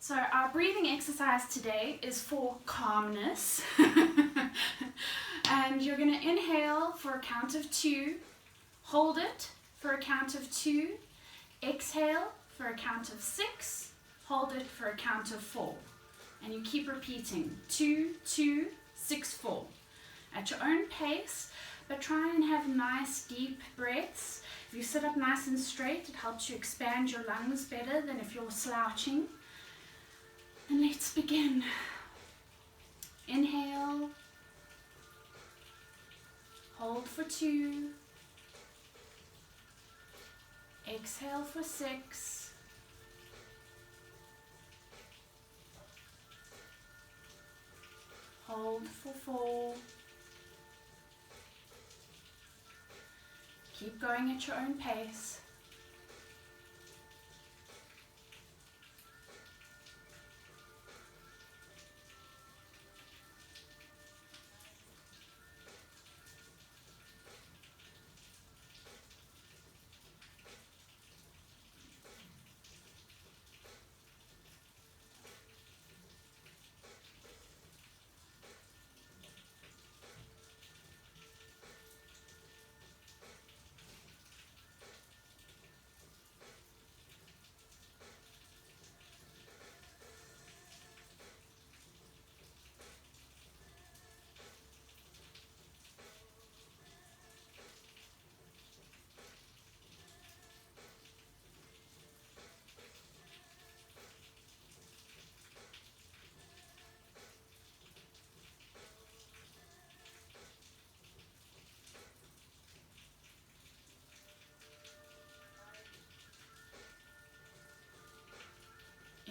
So our breathing exercise today is for calmness. And you're going to inhale for a count of 2, hold it for a count of 2, exhale for a count of 6, hold it for a count of 4. And you keep repeating 2, 2, 6, 4 at your own pace, but try and have nice deep breaths. If you sit up nice and straight, it helps you expand your lungs better than if you're slouching. And let's begin. Inhale, hold for 2, exhale for 6, hold for 4, keep going at your own pace.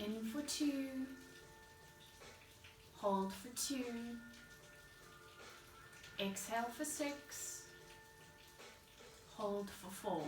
In for 2, hold for 2, exhale for 6, hold for 4.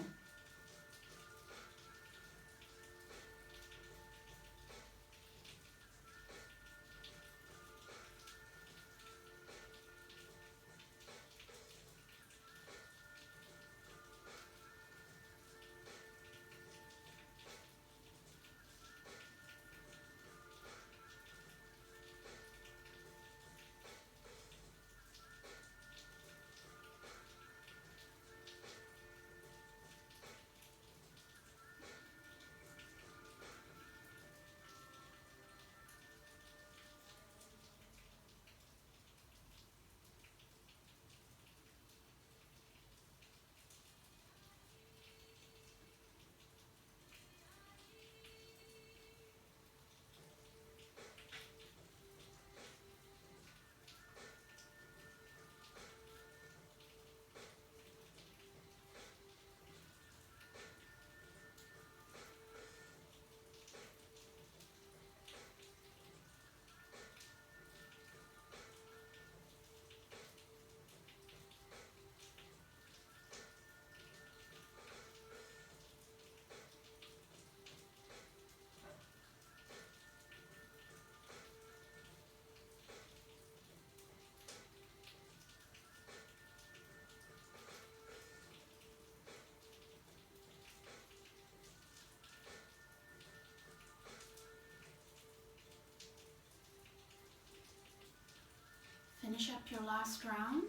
Finish up your last round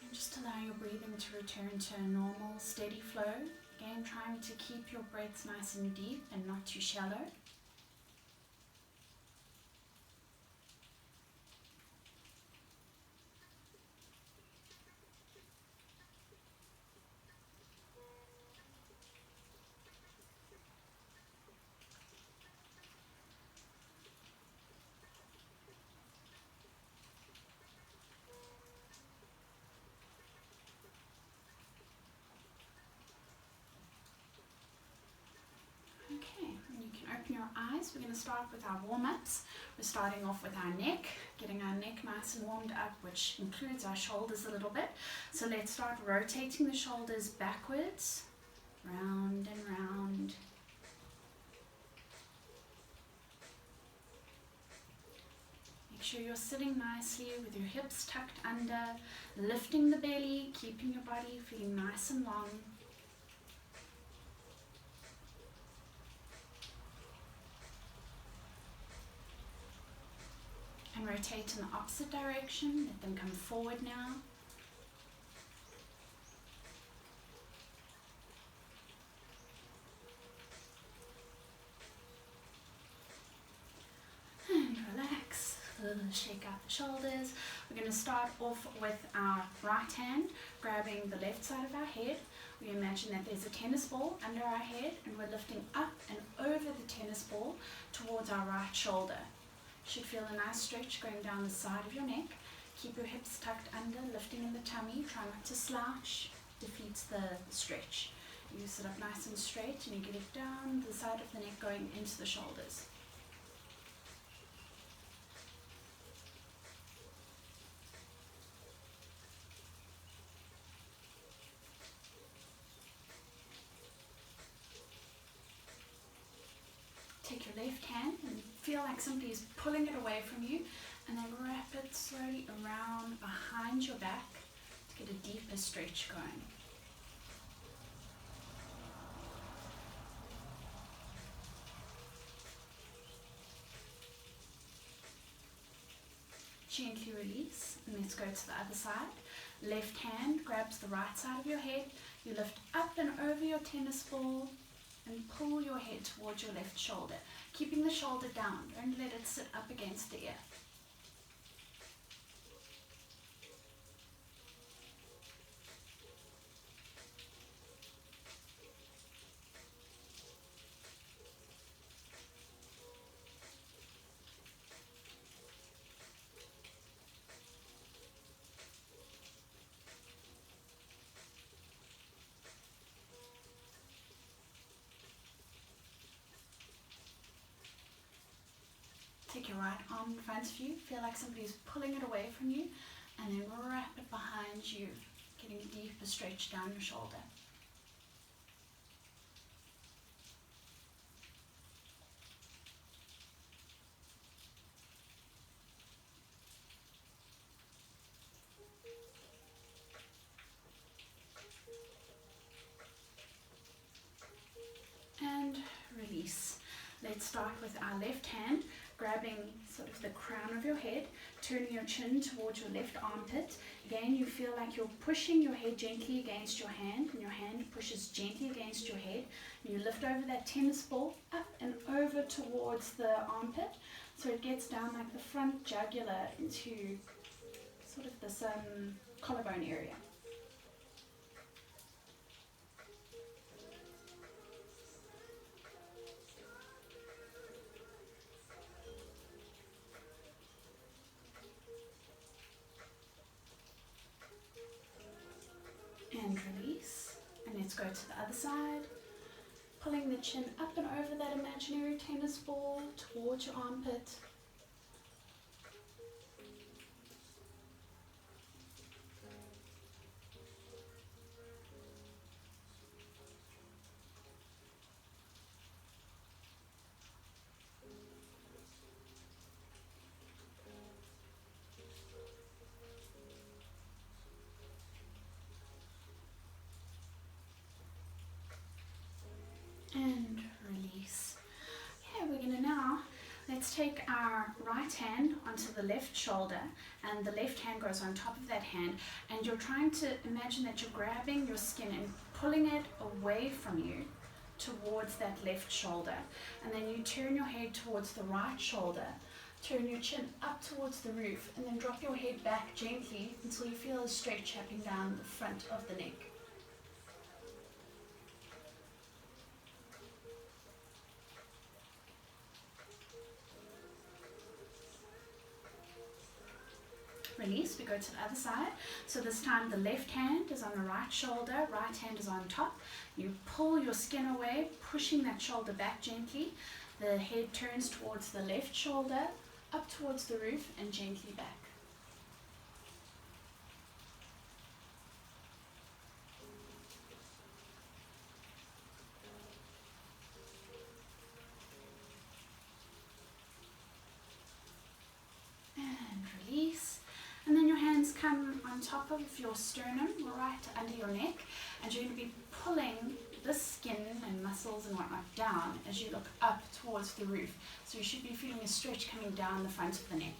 and just allow your breathing to return to a normal, steady flow. Again, trying to keep your breaths nice and deep and not too shallow. Okay, and you can open your eyes. We're going to start with our warm-ups. We're starting off with our neck, getting our neck nice and warmed up, which includes our shoulders a little bit. So let's start rotating the shoulders backwards, round and round. Make sure you're sitting nicely with your hips tucked under, lifting the belly, keeping your body feeling nice and long. rotate in the opposite direction. Let them come forward now. And relax. Shake out the shoulders. We're going to start off with our right hand grabbing the left side of our head. We imagine that there's a tennis ball under our head and we're lifting up and over the tennis ball towards our right shoulder. You should feel a nice stretch going down the side of your neck. Keep your hips tucked under, lifting in the tummy. Try not to slouch, defeats the stretch. You sit up nice and straight and you get it down the side of the neck going into the shoulders. Take your left hand and feel like somebody is pulling it away from you, and then wrap it slowly around behind your back to get a deeper stretch going. Gently release, and let's go to the other side. Left hand grabs the right side of your head. You lift up and over your tennis ball and pull your head towards your left shoulder, keeping the shoulder down. Don't let it sit up against the ear. Take your right arm in front of you, feel like somebody's pulling it away from you, and then wrap it behind you, getting a deeper stretch down your shoulder. And release. Let's start with our left hand, grabbing sort of the crown of your head, turning your chin towards your left armpit. Again, you feel like you're pushing your head gently against your hand, and your hand pushes gently against your head. And you lift over that tennis ball, up and over towards the armpit, so it gets down like the front jugular into sort of this collarbone area. And release, and let's go to the other side, pulling the chin up and over that imaginary tennis ball towards your armpit. And release. Okay, we're going to now, let's take our right hand onto the left shoulder, and the left hand goes on top of that hand, and you're trying to imagine that you're grabbing your skin and pulling it away from you towards that left shoulder, and then you turn your head towards the right shoulder, turn your chin up towards the roof, and then drop your head back gently until you feel a stretch happening down the front of the neck. Release, we go to the other side. So this time the left hand is on the right shoulder, right hand is on top. You pull your skin away, pushing that shoulder back gently. The head turns towards the left shoulder, up towards the roof, and gently back. And release. And then your hands come on top of your sternum, right under your neck, and you're going to be pulling the skin and muscles and whatnot down as you look up towards the roof. So you should be feeling a stretch coming down the front of the neck.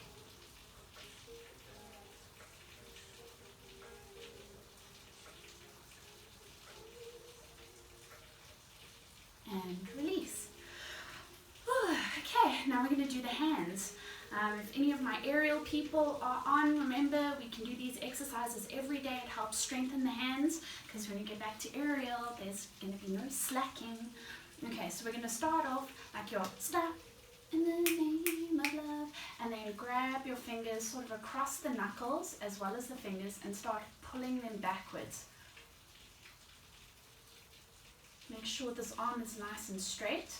now we're going to do the hands. If any of my aerial people are on, remember we can do these exercises every day. It helps strengthen the hands, because when you get back to aerial, there's going to be no slacking. Okay, so we're going to start off like your stop in the name of love, and then grab your fingers sort of across the knuckles as well as the fingers and start pulling them backwards. Make sure this arm is nice and straight.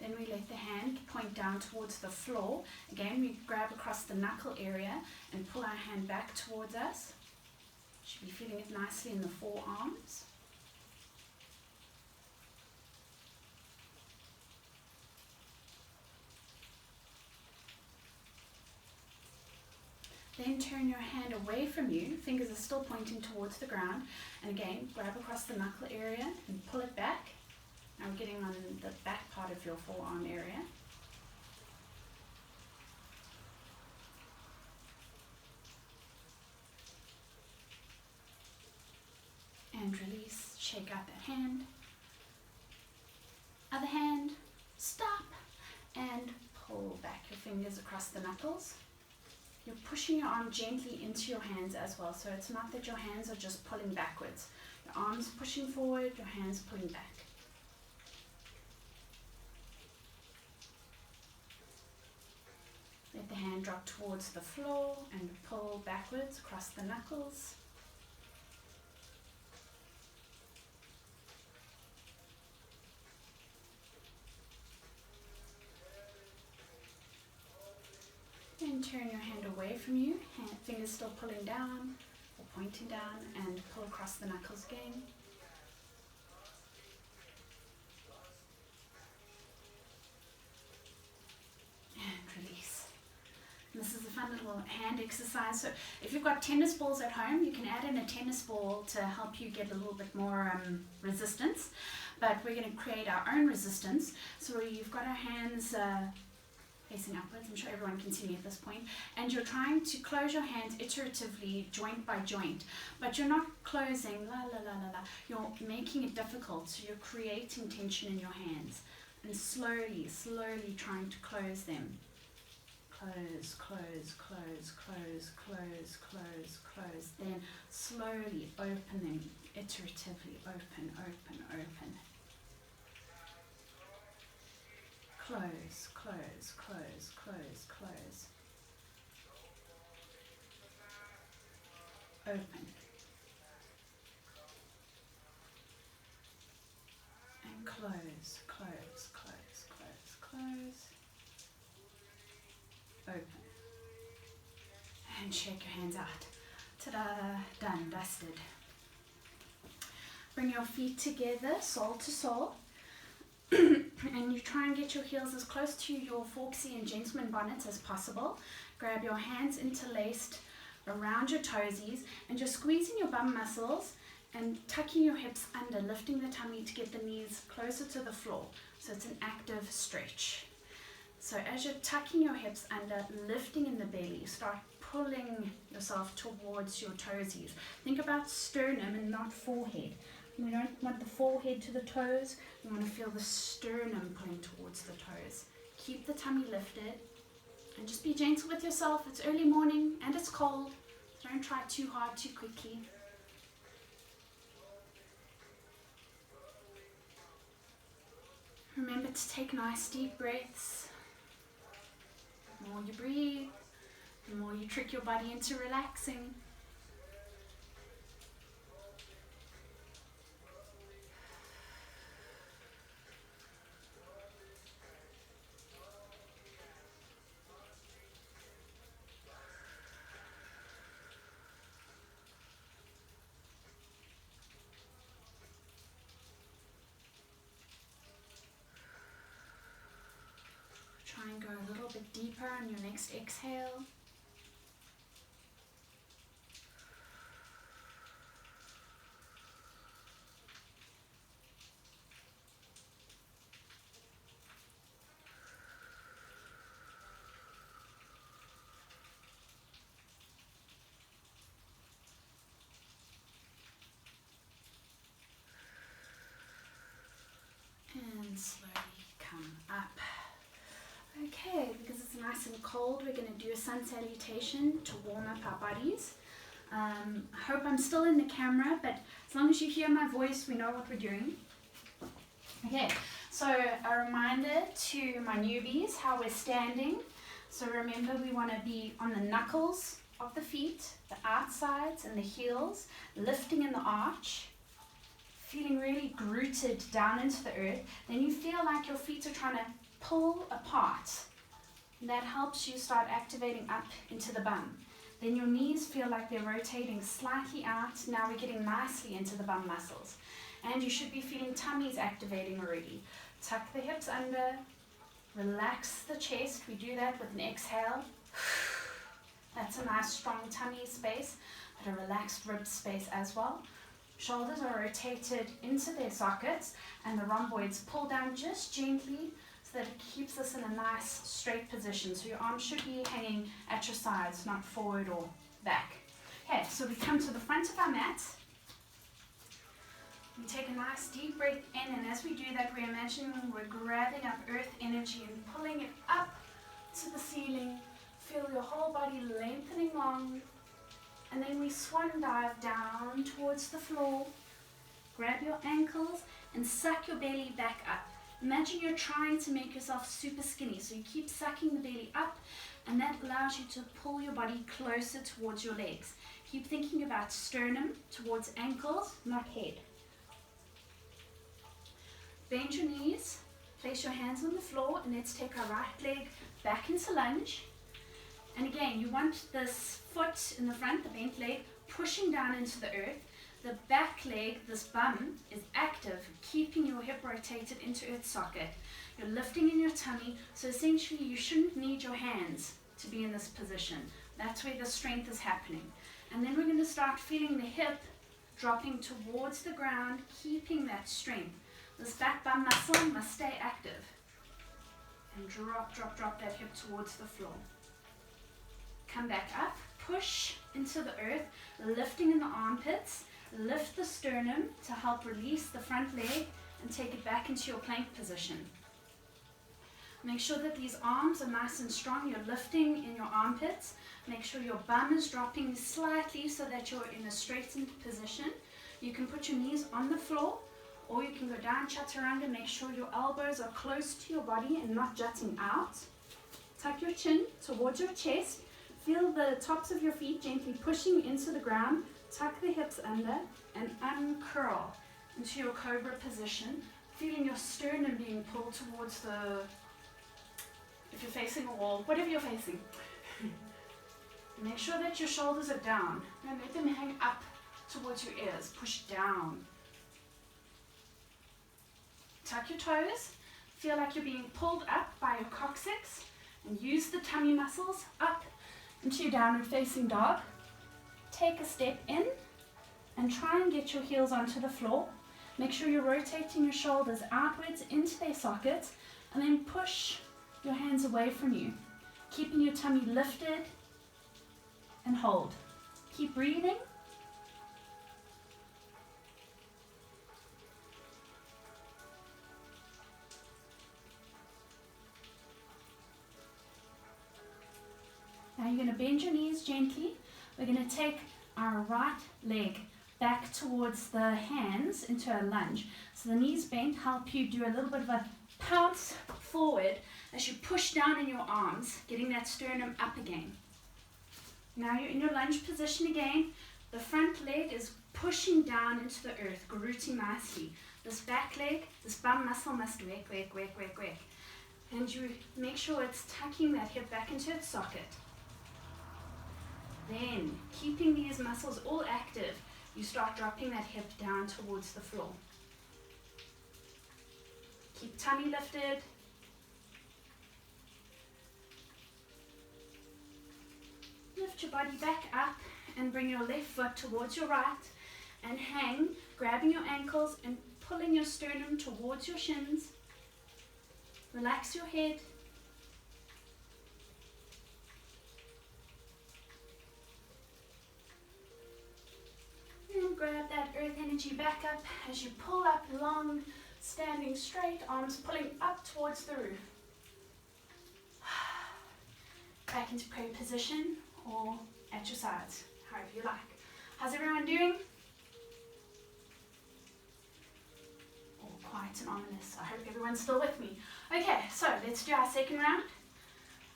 Then we let the hand point down towards the floor. Again, we grab across the knuckle area and pull our hand back towards us. Should be feeling it nicely in the forearms. Then turn your hand away from you. Fingers are still pointing towards the ground. And again, grab across the knuckle area and pull it back. Now we're getting on the back part of your forearm area. And release, shake out that hand. Other hand, stop, and pull back your fingers across the knuckles. You're pushing your arm gently into your hands as well, so it's not that your hands are just pulling backwards. Your arm's pushing forward, your hands pulling back. Let the hand drop towards the floor and pull backwards across the knuckles. And turn your hand away from you, fingers still pulling down or pointing down, and pull across the knuckles again. And release. And this is a fun little hand exercise. So if you've got tennis balls at home, you can add in a tennis ball to help you get a little bit more resistance. But we're going to create our own resistance. So you've got our hands facing upwards. I'm sure everyone can see me at this point. And you're trying to close your hands iteratively, joint by joint. But you're not closing, la la la la la. You're making it difficult. So you're creating tension in your hands. And slowly, slowly trying to close them. Close, close, close, close, close, close, close. Then slowly open them, iteratively. Open, open, open. Close, close, close, close, close. Open. And close, close, close, close, close. Open. And shake your hands out. Ta-da! Done, dusted. Bring your feet together, sole to sole. And you try and get your heels as close to your Forksy and gentleman bonnets as possible. Grab your hands interlaced around your toesies and just squeezing your bum muscles and tucking your hips under, lifting the tummy to get the knees closer to the floor. So it's an active stretch. So as you're tucking your hips under, lifting in the belly, start pulling yourself towards your toesies. Think about sternum and not forehead. We don't want the forehead to the toes. We want to feel the sternum pulling towards the toes. Keep the tummy lifted and just be gentle with yourself. It's early morning and it's cold. So don't try too hard, too quickly. Remember to take nice deep breaths. The more you breathe, the more you trick your body into relaxing. Try and go a little bit deeper on your next exhale. nice and cold, we're going to do a sun salutation to warm up our bodies. I hope I'm still in the camera, but as long as you hear my voice, we know what we're doing. Okay, so a reminder to my newbies how we're standing. So remember, we want to be on the knuckles of the feet, the outsides and the heels, lifting in the arch, feeling really rooted down into the earth. Then you feel like your feet are trying to pull apart. And that helps you start activating up into the bum. Then your knees feel like they're rotating slightly out. Now we're getting nicely into the bum muscles. And you should be feeling tummies activating already. Tuck the hips under, relax the chest. We do that with an exhale. That's a nice strong tummy space, but a relaxed rib space as well. Shoulders are rotated into their sockets and the rhomboids pull down just gently so that it keeps us in a nice straight position. So your arms should be hanging at your sides, not forward or back. Okay, so we come to the front of our mat. We take a nice deep breath in, and as we do that, we're imagining we're grabbing up earth energy and pulling it up to the ceiling. Feel your whole body lengthening long, and then we swan dive down towards the floor. Grab your ankles and suck your belly back up. Imagine you're trying to make yourself super skinny, so you keep sucking the belly up, and that allows you to pull your body closer towards your legs. Keep thinking about sternum towards ankles, not head. Bend your knees, place your hands on the floor, and let's take our right leg back into lunge. And again, you want this foot in the front, the bent leg, pushing down into the earth. The back leg, this bum, is active, keeping your hip rotated into earth socket. You're lifting in your tummy, so essentially you shouldn't need your hands to be in this position. That's where the strength is happening. And then we're going to start feeling the hip dropping towards the ground, keeping that strength. This back bum muscle must stay active. And drop that hip towards the floor. Come back up, push into the earth, lifting in the armpits, lift the sternum to help release the front leg and take it back into your plank position. Make sure that these arms are nice and strong. You're lifting in your armpits. Make sure your bum is dropping slightly so that you're in a straightened position. You can put your knees on the floor, or you can go down chaturanga. Make sure your elbows are close to your body and not jutting out. Tuck your chin towards your chest. Feel the tops of your feet gently pushing into the ground. Tuck the hips under and uncurl into your cobra position. Feeling your sternum being pulled towards the, if you're facing a wall, whatever you're facing. Make sure that your shoulders are down. And let them hang up towards your ears. Push down. Tuck your toes. Feel like you're being pulled up by your coccyx. And use the tummy muscles up into your downward facing dog. Take a step in and try and get your heels onto the floor. Make sure you're rotating your shoulders outwards into their sockets, and then push your hands away from you, keeping your tummy lifted, and hold. Keep breathing. Now you're going to bend your knees gently. We're going to take our right leg back towards the hands into a lunge. So the knees bent help you do a little bit of a pounce forward as you push down in your arms, getting that sternum up again. Now you're in your lunge position again. The front leg is pushing down into the earth, rooting nicely. This back leg, this bum muscle must work. And you make sure it's tucking that hip back into its socket. Then, keeping these muscles all active, you start dropping that hip down towards the floor. Keep tummy lifted. Lift your body back up and bring your left foot towards your right and hang, grabbing your ankles and pulling your sternum towards your shins. Relax your head. And grab that earth energy back up as you pull up long, standing straight, arms pulling up towards the roof. back into prayer position or at your sides, however you like. How's everyone doing? All quiet and ominous. I hope everyone's still with me. Okay, so let's do our second round.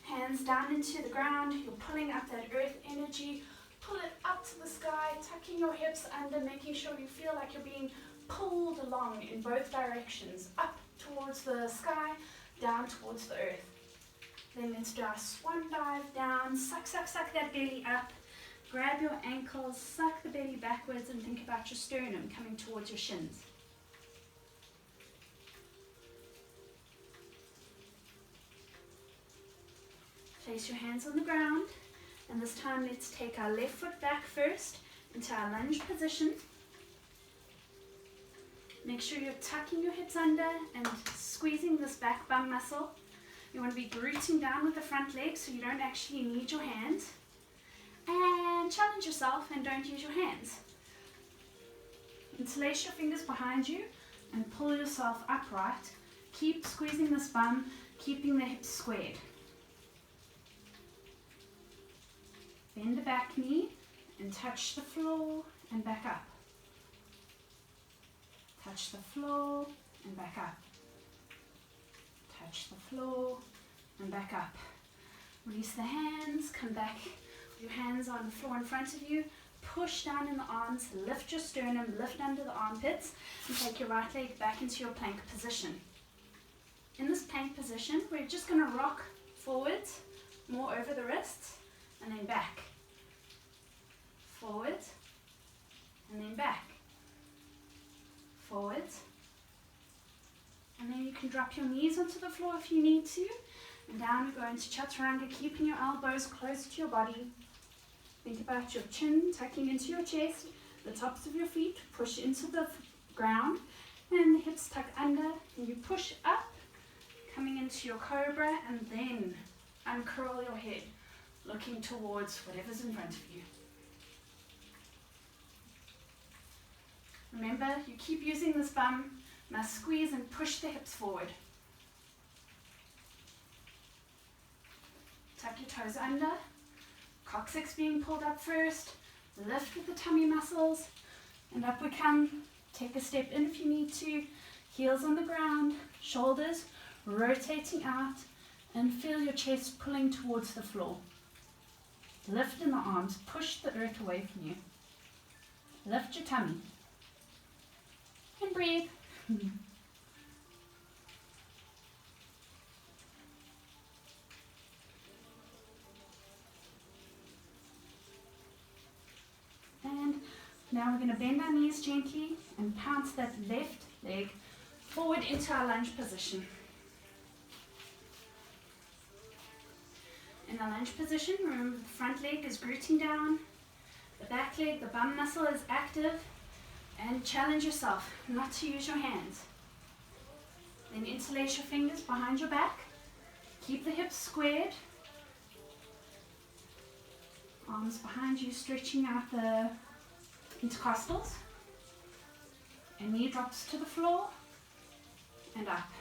Hands down into the ground. You're pulling up that earth energy. Pull it up to the sky, tucking your hips under, making sure you feel like you're being pulled along in both directions. Up towards the sky, down towards the earth. Then let's do our swan dive down. Suck, suck, suck that belly up. Grab your ankles, suck the belly backwards, and think about your sternum coming towards your shins. Place your hands on the ground, and this time let's take our left foot back first into our lunge position. Make sure you're tucking your hips under and squeezing this back bum muscle. You want to be rooting down with the front leg so you don't actually need your hands. And challenge yourself and don't use your hands. Interlace your fingers behind you and pull yourself upright. Keep squeezing this bum, keeping the hips squared. Bend the back knee and touch the floor and back up. Touch the floor and back up. Touch the floor and back up. Release the hands, come back with your hands on the floor in front of you. Push down in the arms, lift your sternum, lift under the armpits, and take your right leg back into your plank position. In this plank position, we're just going to rock forwards, more over the wrists, and then back. Forward, and then back. Forward, and then you can drop your knees onto the floor if you need to, and down we go into chaturanga, keeping your elbows close to your body. Think about your chin tucking into your chest, the tops of your feet push into the ground, and the hips tuck under, and you push up, coming into your cobra, and then uncurl your head, looking towards whatever's in front of you. Remember, you keep using this bum, must squeeze and push the hips forward. Tuck your toes under, coccyx being pulled up first, lift with the tummy muscles, and up we come. Take a step in if you need to, heels on the ground, shoulders rotating out, and feel your chest pulling towards the floor. Lift in the arms, push the earth away from you. Lift your tummy. And breathe. And now we're going to bend our knees gently and pounce that left leg forward into our lunge position. In our lunge position, remember the front leg is rooting down, the back leg, the bum muscle is active. And challenge yourself not to use your hands. Then interlace your fingers behind your back. Keep the hips squared. Arms behind you, stretching out the intercostals. And knee drops to the floor and up.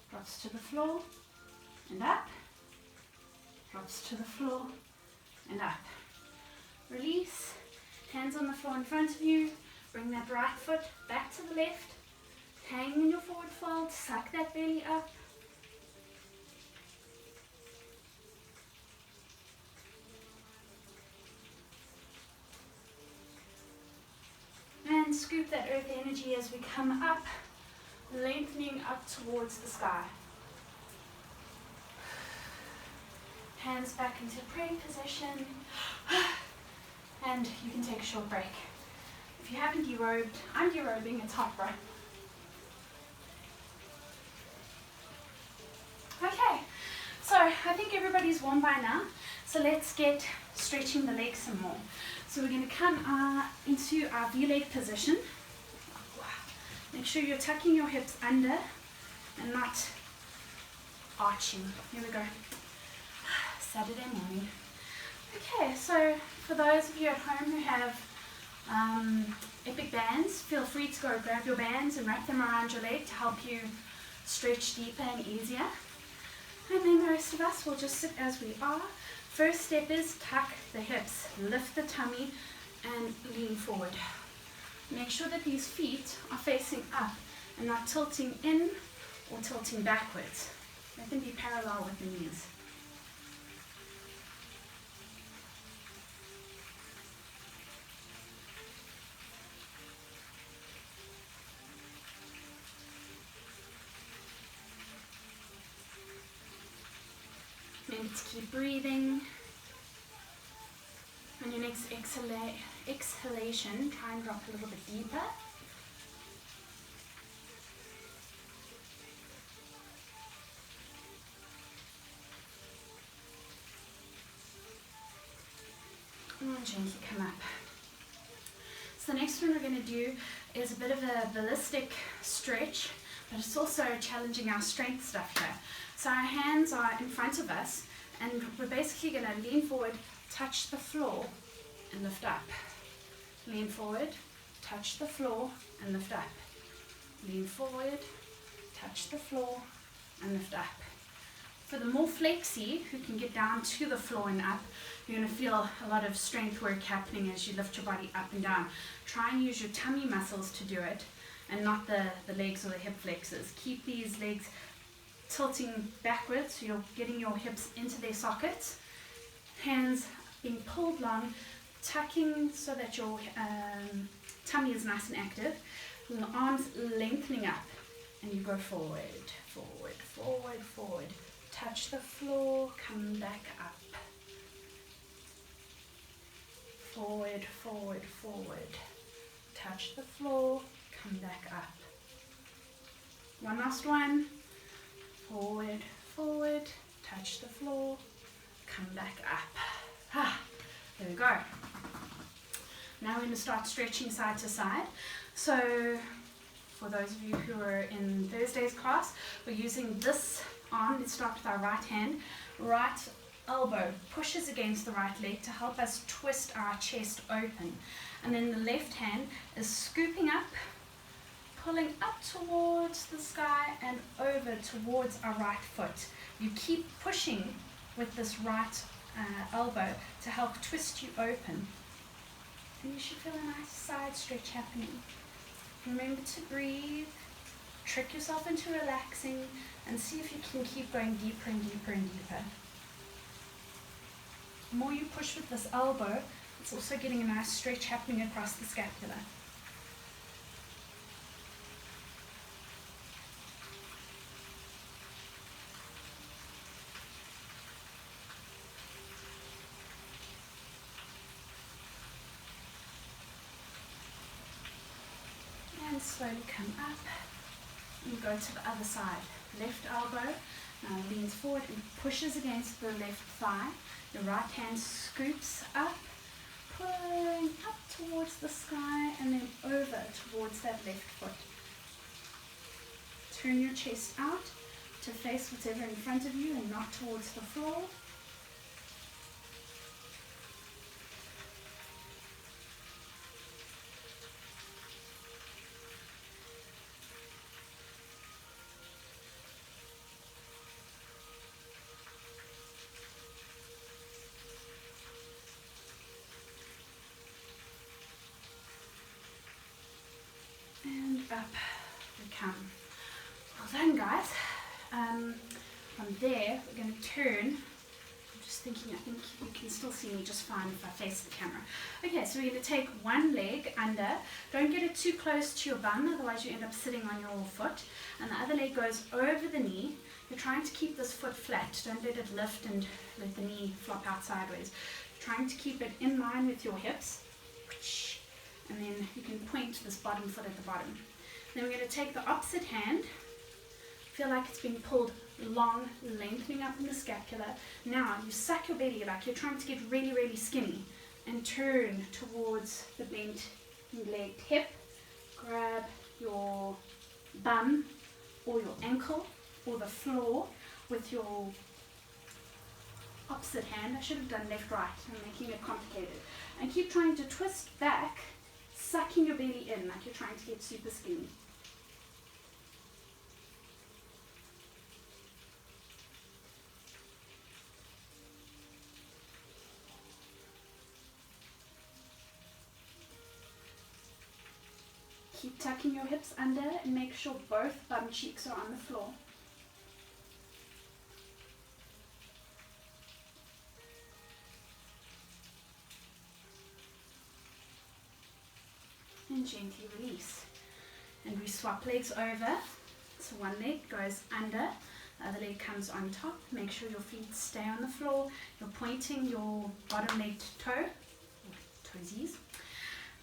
Drops to the floor and up. Drops to the floor and up. Release. Hands on the floor in front of you. Bring that right foot back to the left. Hang in your forward fold. Suck that belly up. And scoop that earth energy as we come up, lengthening up towards the sky. Hands back into prayer position. And you can take a short break. If you haven't derobed, I'm derobing, it's hot, right? Okay, so I think everybody's warm by now. So let's get stretching the legs some more. So we're going to come into our V-leg position. Make sure you're tucking your hips under and not arching. Here we go. Saturday morning. Okay, so for those of you at home who have epic bands, feel free to go grab your bands and wrap them around your leg to help you stretch deeper and easier. And then the rest of us will just sit as we are. First step is tuck the hips, lift the tummy and lean forward. Make sure that these feet are facing up and not tilting in or tilting backwards. Let them be parallel with the knees. Remember to keep breathing. On your next exhalation, try and drop a little bit deeper. And gently come up. So the next one we're going to do is a bit of a ballistic stretch, but it's also challenging our strength stuff here. So our hands are in front of us, and we're basically going to lean forward, touch the floor, and lift up. Lean forward, touch the floor, and lift up. Lean forward, touch the floor, and lift up. For the more flexy, who can get down to the floor and up, you're going to feel a lot of strength work happening as you lift your body up and down. Try and use your tummy muscles to do it, and not the legs or the hip flexors. Keep these legs tilting backwards, so you're getting your hips into their sockets. Hands being pulled long, tucking so that your tummy is nice and active. And the arms lengthening up, and you go forward, forward, forward, forward. Touch the floor, come back up. Forward, forward, forward. Touch the floor, come back up. One last one. Forward, forward, touch the floor, come back up. There we go. Now we're going to start stretching side to side. So for those of you who are in Thursday's class, we're using this arm. Let's start with our right hand. Right elbow pushes against the right leg to help us twist our chest open. And then the left hand is scooping up, pulling up towards the sky and over towards our right foot. You keep pushing with this right elbow to help twist you open. And you should feel a nice side stretch happening. Remember to breathe, trick yourself into relaxing, and see if you can keep going deeper and deeper and deeper. The more you push with this elbow, it's also getting a nice stretch happening across the scapula. And slowly come up and go to the other side. Left elbow now leans forward and pushes against the left thigh. Your right hand scoops up, pulling up towards the sky and then over towards that left foot. Turn your chest out to face whatever in front of you and not towards the floor. And up we come. Well done, guys. From there, we're going to turn. I'm just thinking, I think you can still see me just fine if I face the camera. Okay, so we're going to take one leg under. Don't get it too close to your bum, otherwise you end up sitting on your foot. And the other leg goes over the knee. You're trying to keep this foot flat. Don't let it lift and let the knee flop out sideways. You're trying to keep it in line with your hips. And then you can point to this bottom foot at the bottom. Then we're going to take the opposite hand. Feel like it's being pulled long, lengthening up in the scapula. Now you suck your belly like you're trying to get really, really skinny and turn towards the bent legged hip. Grab your bum or your ankle or the floor with your opposite hand. I should have done left, right. I'm making it complicated. And keep trying to twist back, sucking your belly in like you're trying to get super skinny. Keep tucking your hips under and make sure both bum cheeks are on the floor. And gently release. And we swap legs over. So one leg goes under, the other leg comes on top. Make sure your feet stay on the floor. You're pointing your bottom leg toe, toesies.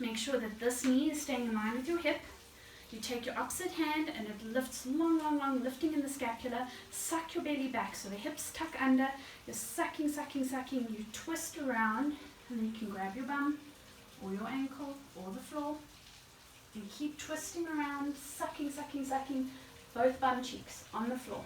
Make sure that this knee is staying in line with your hip. You take your opposite hand and it lifts long, long, long, lifting in the scapula. Suck your belly back so the hips tuck under. You're sucking, sucking, sucking. You twist around and then you can grab your bum or your ankle or the floor. And keep twisting around, sucking, sucking, sucking, both bum cheeks on the floor.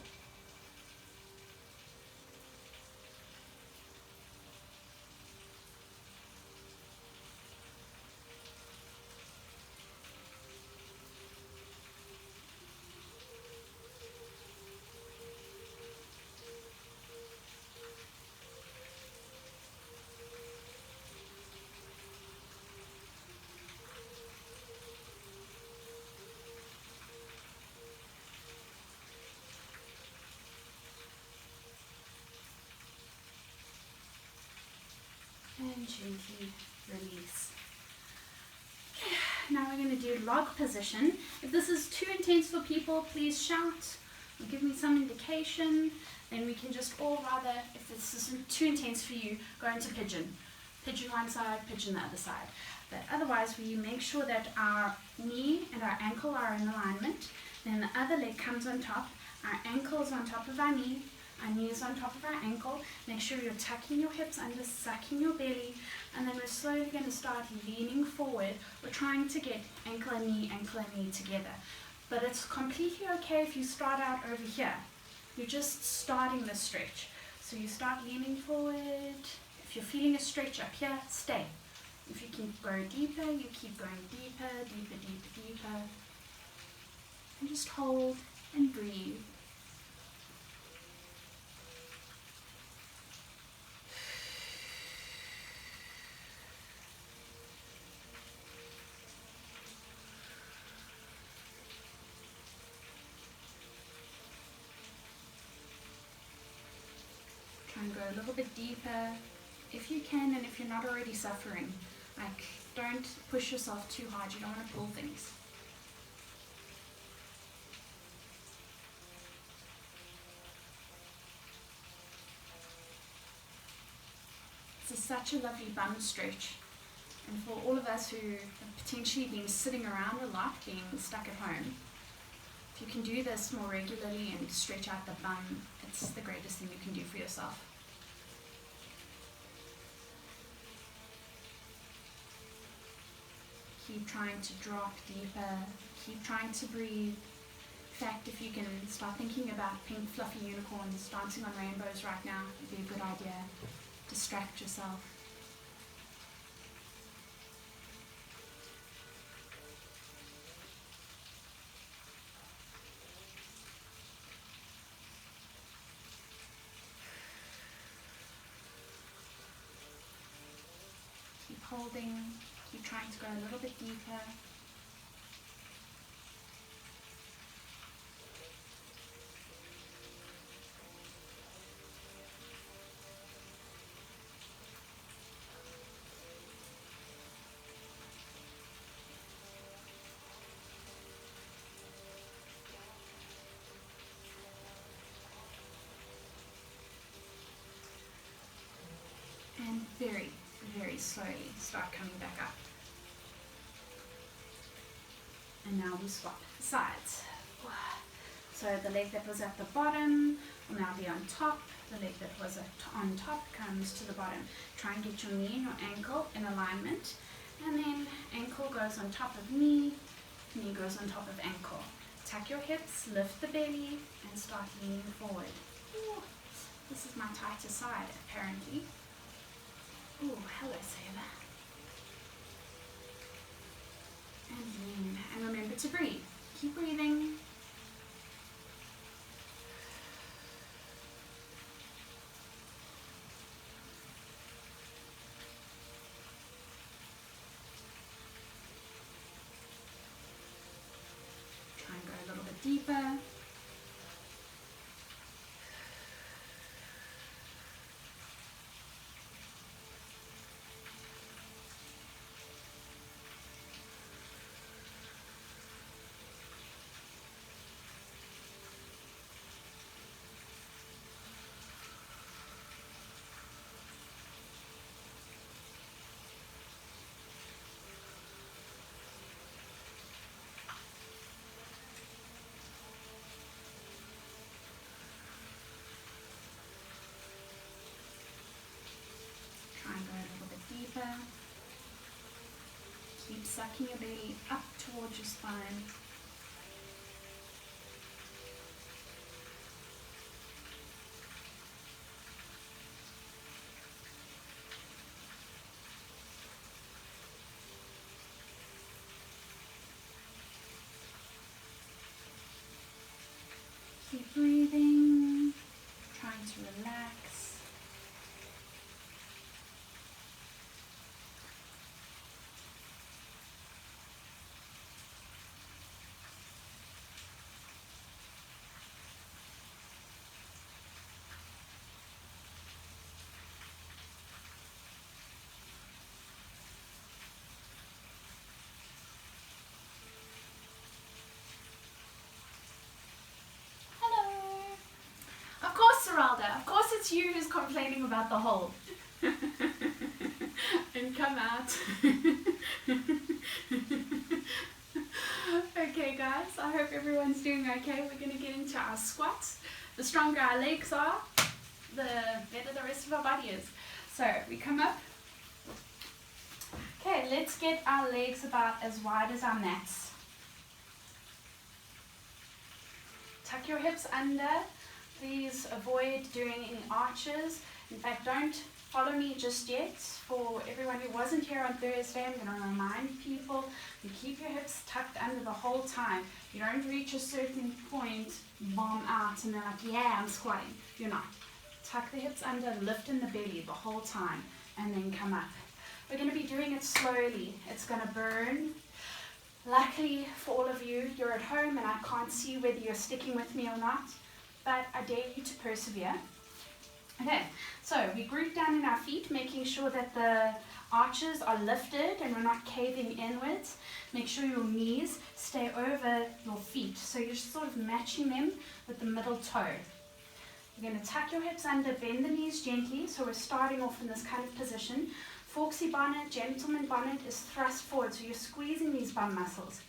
And gently release. Okay, now we're going to do log position. If this is too intense for people, please shout or give me some indication. Then we can just all rather, if this isn't too intense for you, go into pigeon. Pigeon one side, pigeon the other side. But otherwise, we make sure that our knee and our ankle are in alignment. Then the other leg comes on top. Our ankle is on top of our knee. Our knee is on top of our ankle. Make sure you're tucking your hips under, sucking your belly, and then we're slowly going to start leaning forward. We're trying to get ankle and knee together. But it's completely okay if you start out over here. You're just starting the stretch. So you start leaning forward. If you're feeling a stretch up here, stay. If you can go deeper, you keep going deeper, deeper, deeper, deeper. And just hold and breathe. Try and go a little bit deeper if you can, and if you're not already suffering, like, don't push yourself too hard. You don't want to pull things. This is such a lovely bum stretch, and for all of us who have potentially been sitting around a lot, being stuck at home, if you can do this more regularly and stretch out the bum, it's the greatest thing you can do for yourself. Keep trying to drop deeper, keep trying to breathe. In fact, if you can start thinking about pink fluffy unicorns dancing on rainbows right now, it'd be a good idea. Distract yourself. Keep holding, keep trying to go a little bit deeper. And very, very slowly start coming back up. And now we swap sides. So the leg that was at the bottom will now be on top. The leg that was on top comes to the bottom. Try and get your knee and your ankle in alignment. And then ankle goes on top of knee, knee goes on top of ankle. Tuck your hips, lift the belly, and start leaning forward. Ooh, this is my tighter side, apparently. Oh, hello, Sailor. And lean. And remember to breathe. Keep breathing. deeper. Try and go a little bit deeper. Keep sucking your belly up towards your spine. Keep breathing, trying to relax. Esmeralda, of course it's you who's complaining about the hole. And come out. Okay guys, I hope everyone's doing okay. We're going to get into our squats. The stronger our legs are, the better the rest of our body is. So we come up. Okay, let's get our legs about as wide as our mats. Tuck your hips under. Please avoid doing any arches. In fact, don't follow me just yet. For everyone who wasn't here on Thursday, I'm going to remind people, you keep your hips tucked under the whole time. You don't reach a certain point, bomb out, and they're like, yeah, I'm squatting. You're not. Tuck the hips under, lift in the belly the whole time, and then come up. We're going to be doing it slowly. It's going to burn. Luckily for all of you, you're at home and I can't see whether you're sticking with me or not, but I dare you to persevere. Okay, so we group down in our feet, making sure that the arches are lifted and we're not caving inwards. Make sure your knees stay over your feet, so you're sort of matching them with the middle toe. You're going to tuck your hips under, bend the knees gently, so we're starting off in this kind of position. Foxy bonnet, gentleman bonnet is thrust forward, so you're squeezing these bum muscles.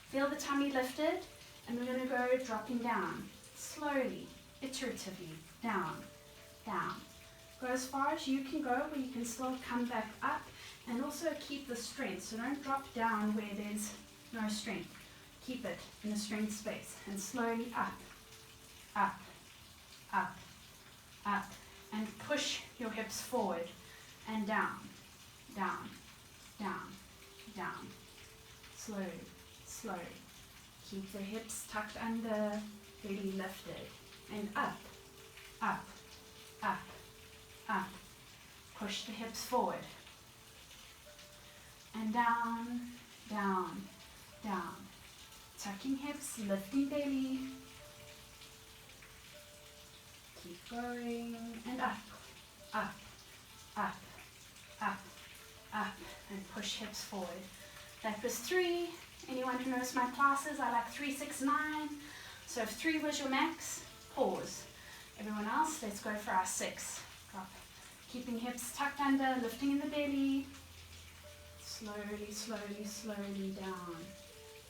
Feel the tummy lifted, and we're going to go dropping down, slowly, iteratively, down, down. Go as far as you can go, where you can still come back up, and also keep the strength, so don't drop down where there's no strength. Keep it in a strength space, and slowly up, up, up, up, and push your hips forward. And down, down, down, down. Slowly, slowly. Keep the hips tucked under, belly lifted. And up, up, up, up. Push the hips forward. And down, down, down. Tucking hips, lifting belly. Keep going. And up, up, up. Up, up, and push hips forward. That was 3. Anyone who knows my classes, I like 3, 6, 9. So if 3 was your max, pause. Everyone else, let's go for our 6. Drop. Keeping hips tucked under, lifting in the belly. Slowly, slowly, slowly down.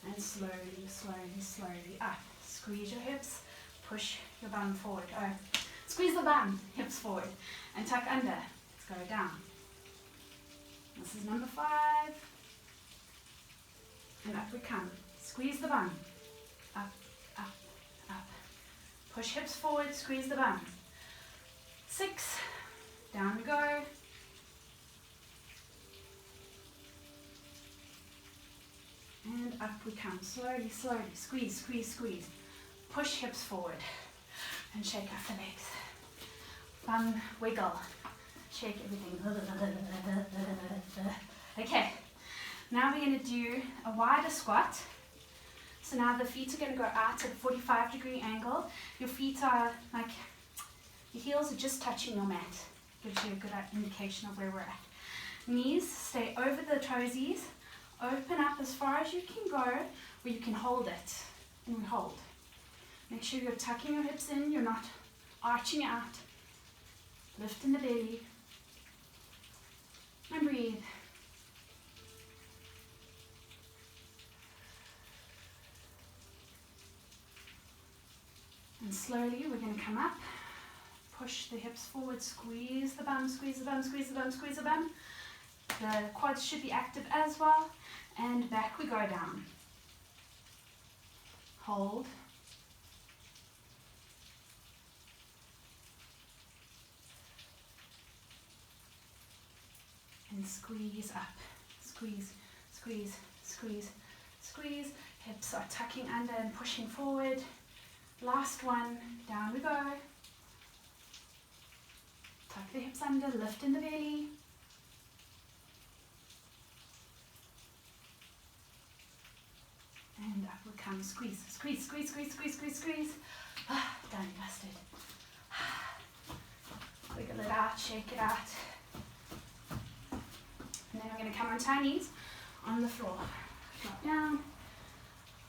And slowly, slowly, slowly up. Squeeze your hips, push your bum forward. Oh, squeeze the bum, hips forward. And tuck under. Let's go down. This is number 5. And up we come. Squeeze the bum. Up, up, up. Push hips forward, squeeze the bum. 6. Down we go. And up we come. Slowly, slowly. Squeeze, squeeze, squeeze. Push hips forward. And shake off the legs. Bum wiggle. Shake everything. Okay, now we're going to do a wider squat. So now the feet are going to go out at a 45-degree angle. Your feet are like, your heels are just touching your mat. Gives you a good indication of where we're at. Knees stay over the toesies. Open up as far as you can go, where you can hold it. And we hold. Make sure you're tucking your hips in, you're not arching out. Lifting the belly. And breathe. And slowly we're going to come up. Push the hips forward, squeeze the bum, squeeze the bum, squeeze the bum, squeeze the bum. The quads should be active as well. And back we go down. Hold. And squeeze up. Squeeze, squeeze, squeeze, squeeze. Hips are tucking under and pushing forward. Last one. Down we go. Tuck the hips under, lift in the belly. And up we come. Squeeze, squeeze, squeeze, squeeze, squeeze, squeeze, squeeze. Done, busted. Wiggle it out, shake it out. And then we're going to come onto our knees on the floor. Drop down.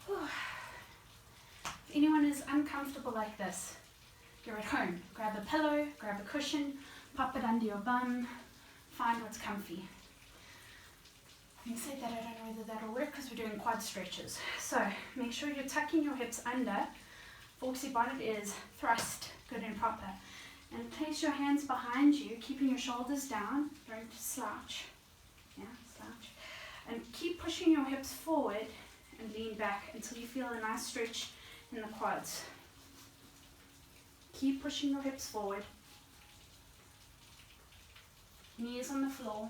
If anyone is uncomfortable like this, you're at home. Grab a pillow, grab a cushion, pop it under your bum, find what's comfy. Having said that, I don't know whether that'll work because we're doing quad stretches. So make sure you're tucking your hips under. Forksy bonnet is thrust, good and proper. And place your hands behind you, keeping your shoulders down. Don't slouch. Yeah, slouch. And keep pushing your hips forward and lean back until you feel a nice stretch in the quads. Keep pushing your hips forward. Knees on the floor.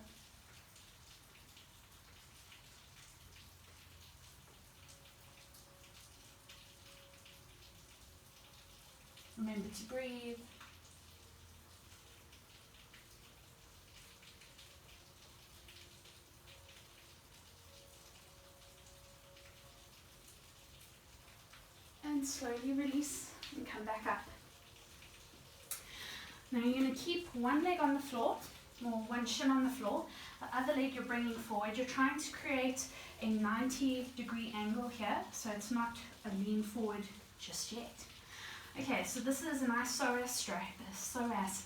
Remember to breathe. And slowly release and come back up. Now you're going to keep one leg on the floor, or one shin on the floor. The other leg you're bringing forward. You're trying to create a 90-degree angle here, so it's not a lean forward just yet. Okay, so this is a nice psoas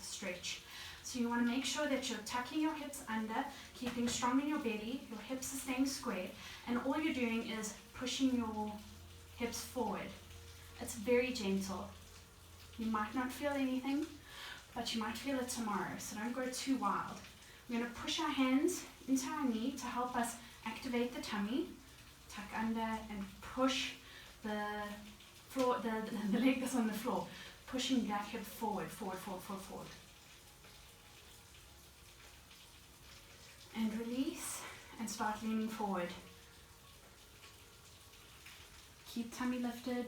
stretch. So you want to make sure that you're tucking your hips under, keeping strong in your belly, your hips are staying square, and all you're doing is pushing your hips forward. It's very gentle. You might not feel anything, but you might feel it tomorrow, so don't go too wild. We're going to push our hands into our knee to help us activate the tummy. Tuck under and push the floor, the leg that's on the floor, pushing that hip forward, forward, forward, forward, forward. And release and start leaning forward. Keep tummy lifted.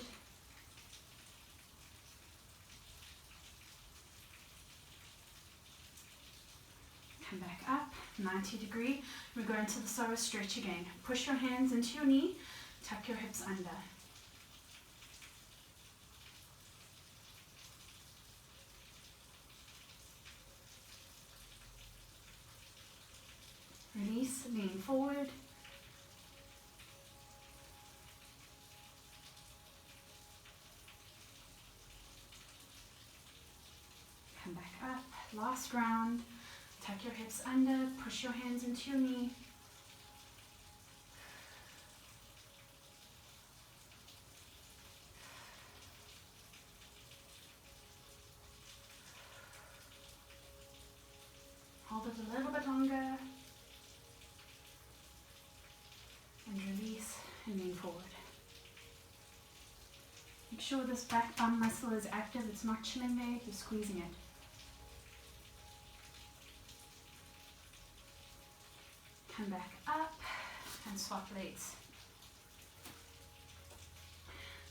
Come back up, 90 degree. We're going to the psoas stretch again. Push your hands into your knee, tuck your hips under. Release, lean forward. Come back up, last round. Tuck your hips under, push your hands into your knee. Hold it a little bit longer. And release and lean forward. Make sure this back bum muscle is active, it's not chilling there, you're squeezing it. Come back up and swap legs.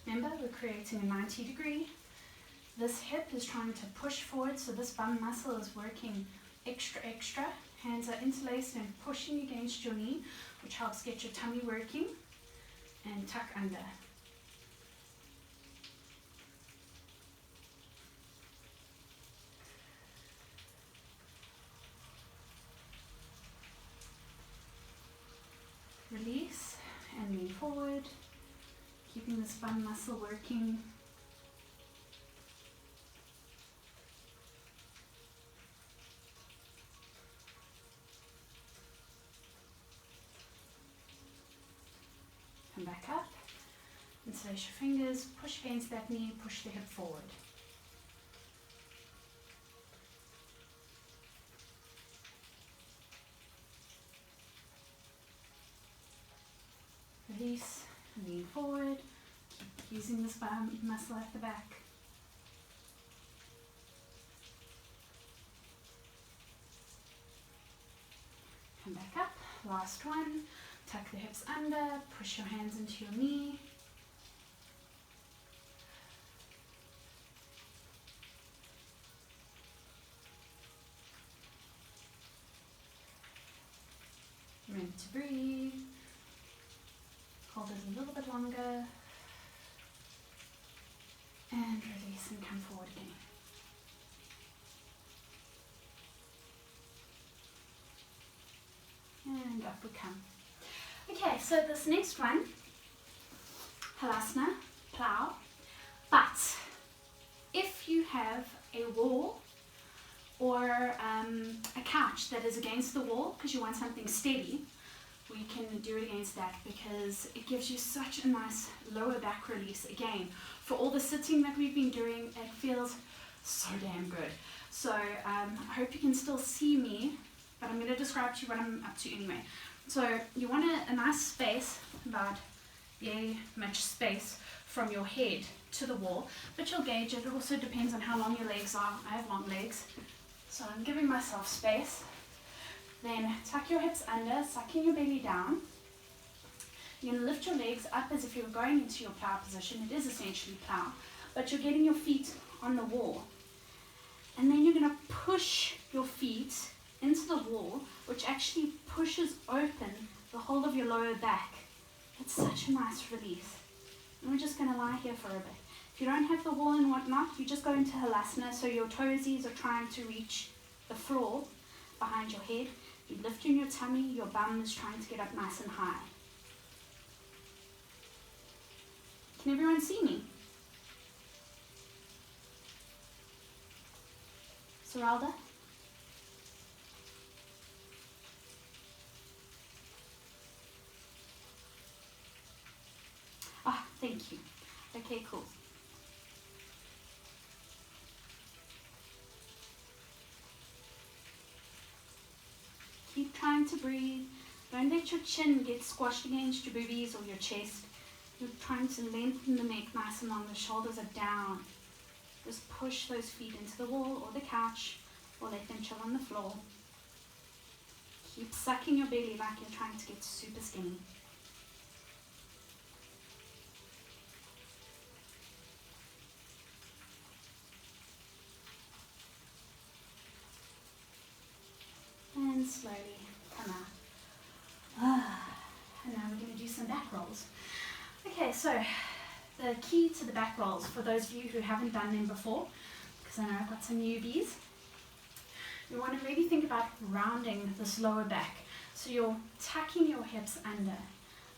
Remember, we're creating a 90 degree. This hip is trying to push forward, so this bum muscle is working extra. Hands are interlaced and pushing against your knee, which helps get your tummy working. And tuck under. Keeping the spine muscle working. Come back up. Interlace your fingers, push against that knee, push the hip forward. Release, lean forward, keep using the spine muscle at the back. Come back up, last one. Tuck the hips under, push your hands into your knee. Remember to breathe. Hold it a little bit longer. And release and come forward again. And up we come. Okay, so this next one, Halasana, plow. But if you have a wall or a couch that is against the wall because you want something steady, we can do it against that because it gives you such a nice lower back release. Again, for all the sitting that we've been doing, it feels so damn good. So I hope you can still see me, but I'm going to describe to you what I'm up to anyway. So you want a nice space, about yay much space from your head to the wall, but you'll gauge it. It also depends on how long your legs are. I have long legs, so I'm giving myself space. Then tuck your hips under, sucking your belly down. You're going to lift your legs up as if you were going into your plow position. It is essentially plow, but you're getting your feet on the wall. And then you're going to push your feet into the wall, which actually pushes open the whole of your lower back. It's such a nice release. And we're just going to lie here for a bit. If you don't have the wall and whatnot, you just go into Halasana, so your toesies are trying to reach the floor behind your head. You lift in your tummy, your bum is trying to get up nice and high. Can everyone see me? Saralda? Ah, thank you. Okay, cool. Keep trying to breathe. Don't let your chin get squashed against your boobies or your chest. You're trying to lengthen the neck nice and long. The shoulders are down. Just push those feet into the wall or the couch, or let them chill on the floor. Keep sucking your belly like you're trying to get super skinny. And slowly come out. And now we're going to do some back rolls. Okay, so the key to the back rolls, for those of you who haven't done them before, because I know I've got some newbies, you want to really think about rounding this lower back. So you're tucking your hips under.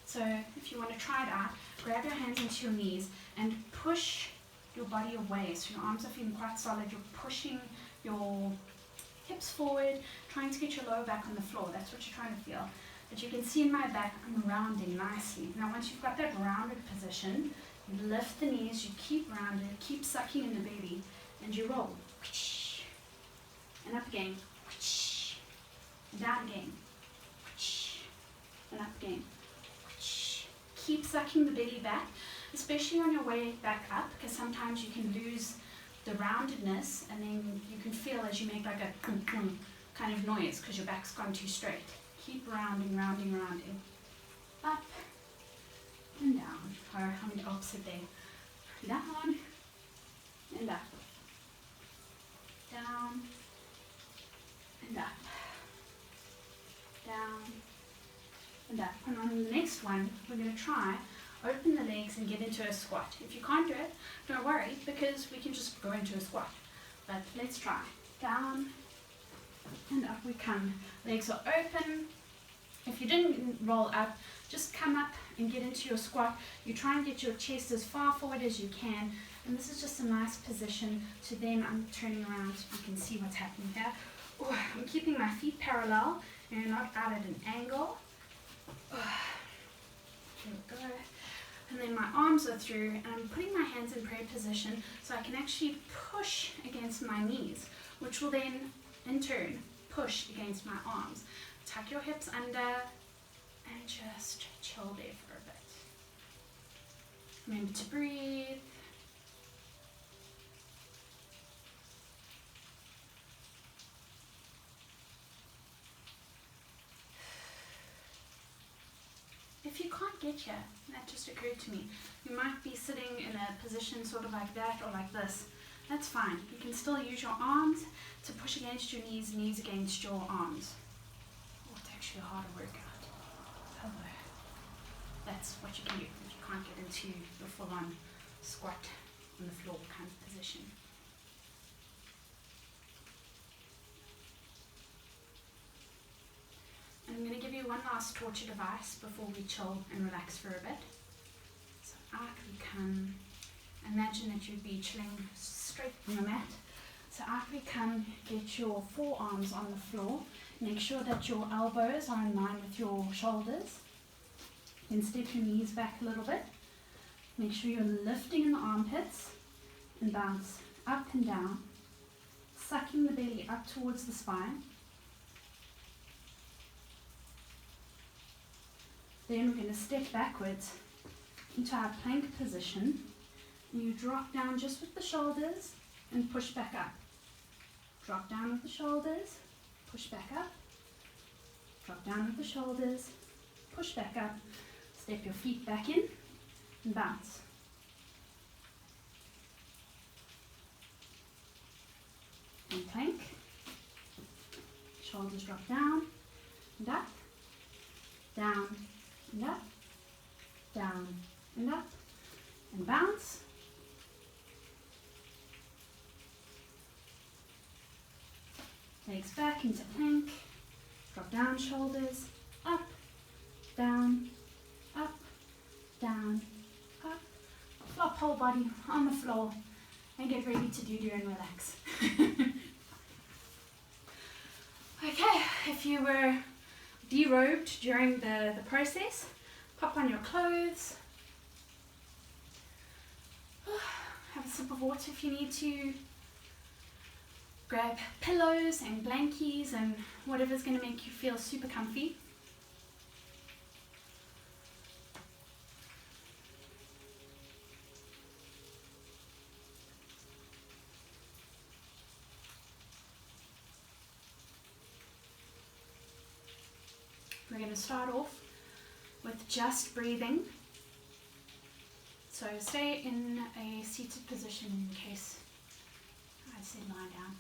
So if you want to try it out, grab your hands into your knees and push your body away. So your arms are feeling quite solid. You're pushing your hips forward, trying to get your lower back on the floor. That's what you're trying to feel. But you can see in my back, I'm rounding nicely. Now once you've got that rounded position, you lift the knees, you keep rounded, keep sucking in the belly, and you roll. And up again. And down again. And up again. Keep sucking the belly back, especially on your way back up, because sometimes you can lose the roundedness, and then you can feel as you make like a kind of noise because your back's gone too straight. Keep rounding, rounding, rounding. Up and down. Or on the opposite day. Down and up. Down and up. Down and up. And on the next one, we're going to try open the legs and get into a squat. If you can't do it, don't worry, because we can just go into a squat. But let's try. Down and up we come. Legs are open. If you didn't roll up, just come up and get into your squat. You try and get your chest as far forward as you can, and this is just a nice position to then, I'm turning around, you can see what's happening here. Ooh, I'm keeping my feet parallel and not out at an angle. There we go. And then my arms are through, and I'm putting my hands in prayer position so I can actually push against my knees, which will then, in turn, push against my arms. Tuck your hips under and just chill there for a bit. Remember to breathe. If you can't get here, that just occurred to me, you might be sitting in a position sort of like that or like this. That's fine. You can still use your arms to push against your knees, knees against your arms. Oh, it's actually a harder workout. Hello. That's what you can do if you can't get into the full-on squat on the floor kind of position. I'm going to give you one last torture device before we chill and relax for a bit. So after we come, imagine that you'd be chilling straight from the mat. So after we come, get your forearms on the floor. Make sure that your elbows are in line with your shoulders. Then step your knees back a little bit. Make sure you're lifting in the armpits and bounce up and down, sucking the belly up towards the spine. Then we're going to step backwards into our plank position, and you drop down just with the shoulders and push back up. Drop down with the shoulders, push back up. Drop down with the shoulders, push back up. Step your feet back in and bounce. And plank. Shoulders drop down and up, down and up, down and up, and bounce. Legs back into plank, drop down shoulders, up, down, up, down, up. Flop whole body on the floor and get ready to do and relax. Okay, if you were derobed during the process, pop on your clothes, have a sip of water if you need to, grab pillows and blankies and whatever's going to make you feel super comfy. We're going to start off with just breathing. So stay in a seated position in case I said lie down.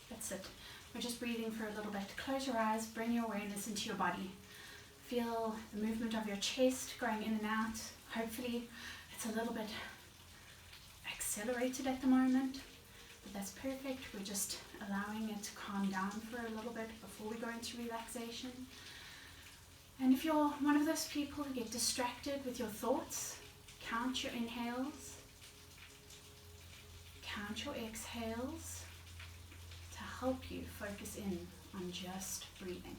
That's it. We're just breathing for a little bit. Close your eyes, bring your awareness into your body. Feel the movement of your chest going in and out. Hopefully it's a little bit accelerated at the moment, but that's perfect. We're just allowing it to calm down for a little bit before we go into relaxation. And if you're one of those people who get distracted with your thoughts, count your inhales, count your exhales to help you focus in on just breathing.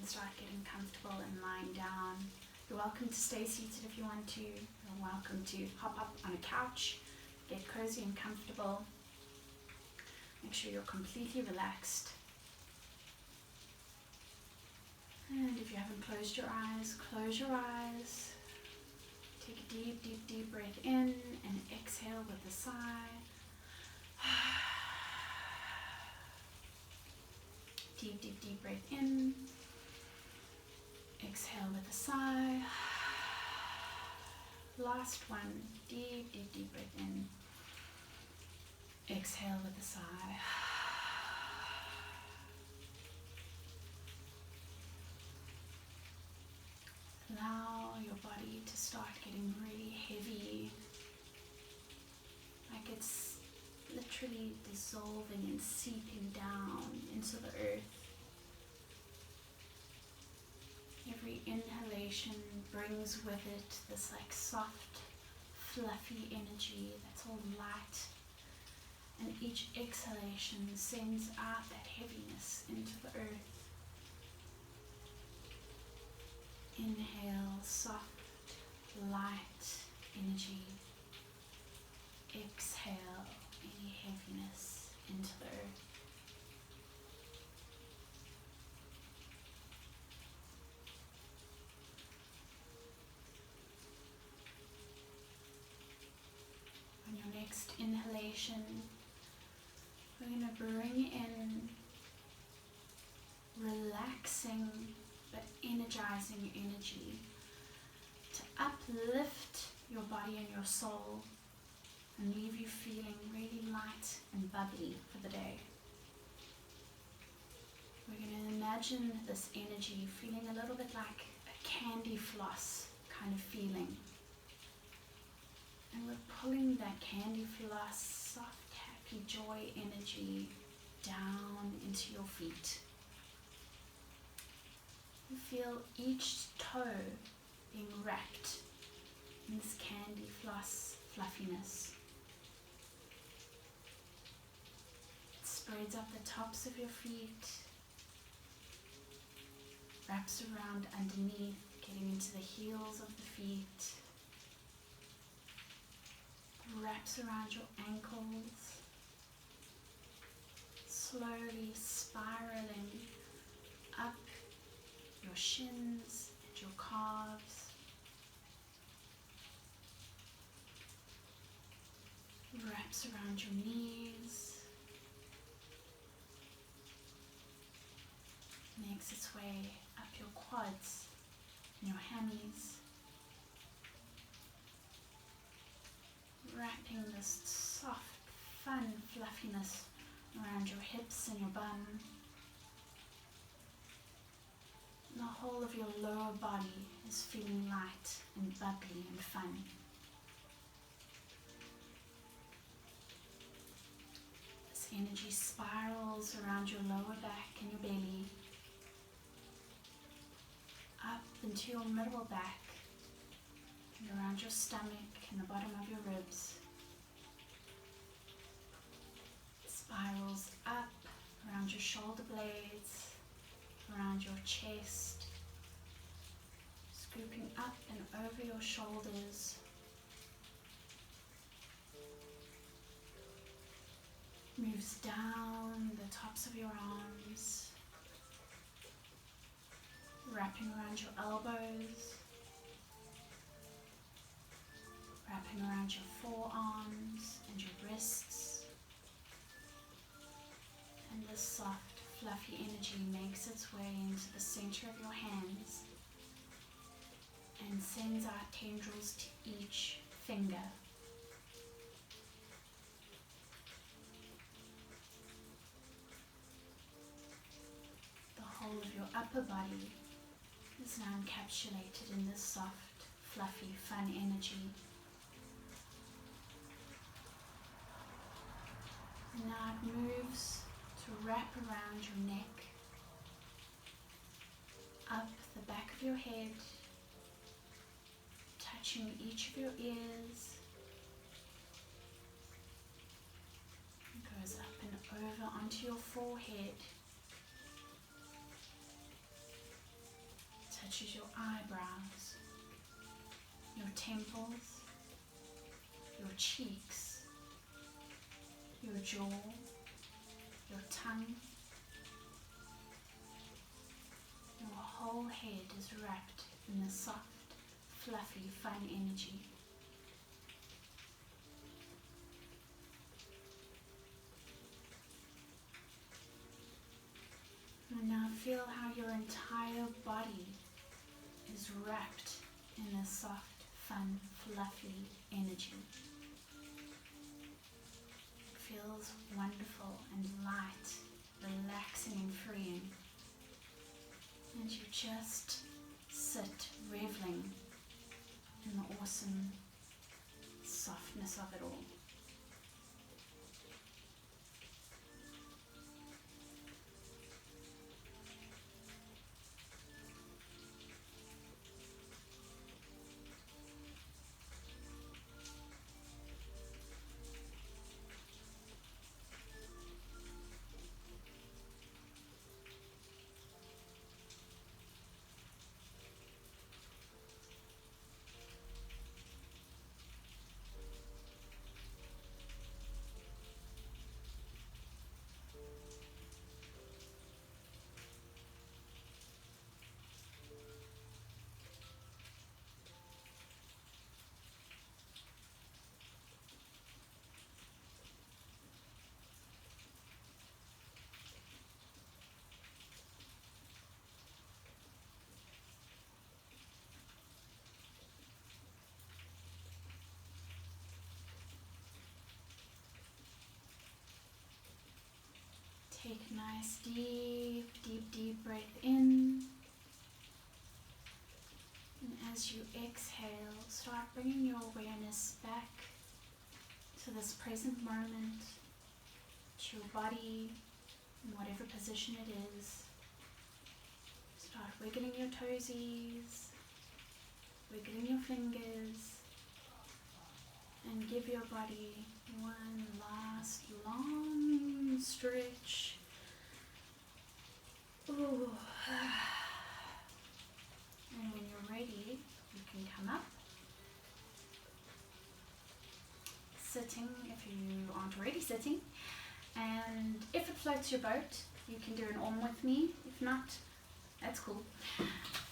can start getting comfortable and lying down. You're welcome to stay seated if you want to. You're welcome to hop up on a couch, get cozy and comfortable. Make sure you're completely relaxed. And if you haven't closed your eyes, close your eyes. Take a deep, deep, deep breath in and exhale with a sigh. Deep, deep, deep breath in. Exhale with a sigh. Last one. Deep, deep, deep breath in. Exhale with a sigh. Allow your body to start getting really heavy, like it's literally dissolving and seeping down into the earth. Every inhalation brings with it this like soft, fluffy energy that's all light, and each exhalation sends out that heaviness into the earth. Inhale, soft, light energy. Exhale any heaviness into the earth. On your next inhalation, we're going to bring in relaxing but energizing energy to uplift your body and your soul and leave you feeling really light and bubbly for the day. We're going to imagine this energy feeling a little bit like a candy floss kind of feeling. And we're pulling that candy floss, soft, happy, joy energy down into your feet. You feel each toe being wrapped in this candy floss fluffiness. It spreads up the tops of your feet, wraps around underneath, getting into the heels of the feet, wraps around your ankles, slowly spiraling up your shins and your calves, wraps around your knees, makes its way up your quads and your hammies, wrapping this soft, fun fluffiness around your hips and your bum. The whole of your lower body is feeling light and bubbly and fun. This energy spirals around your lower back and your belly, up into your middle back, and around your stomach and the bottom of your ribs. It spirals up around your shoulder blades, around your chest, scooping up and over your shoulders, moves down the tops of your arms, wrapping around your elbows, wrapping around your forearms and your wrists, and this soft, fluffy energy makes its way into the center of your hands and sends out tendrils to each finger. The whole of your upper body is now encapsulated in this soft, fluffy, fun energy. And now it moves to wrap around your neck, up the back of your head, touching each of your ears. It goes up and over onto your forehead, stretches your eyebrows, your temples, your cheeks, your jaw, your tongue. Your whole head is wrapped in the soft, fluffy, fun energy. And now feel how your entire body is wrapped in this soft, fun, fluffy energy. It feels wonderful and light, relaxing and freeing. And you just sit reveling in the awesome softness of it all. Take a nice deep, deep, deep breath in. And as you exhale, start bringing your awareness back to this present moment, to your body, in whatever position it is. Start wiggling your toesies, wiggling your fingers, and give your body one last long stretch. Ooh. And when you're ready, you can come up. Sitting if you aren't already sitting. And if it floats your boat, you can do an Om with me. If not, that's cool.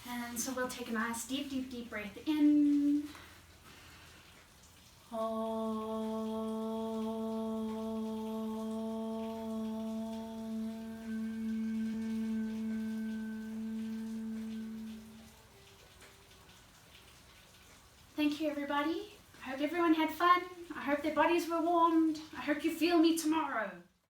And so we'll take a nice deep, deep, deep breath in. Thank you, everybody. I hope everyone had fun. I hope their bodies were warmed. I hope you feel me tomorrow.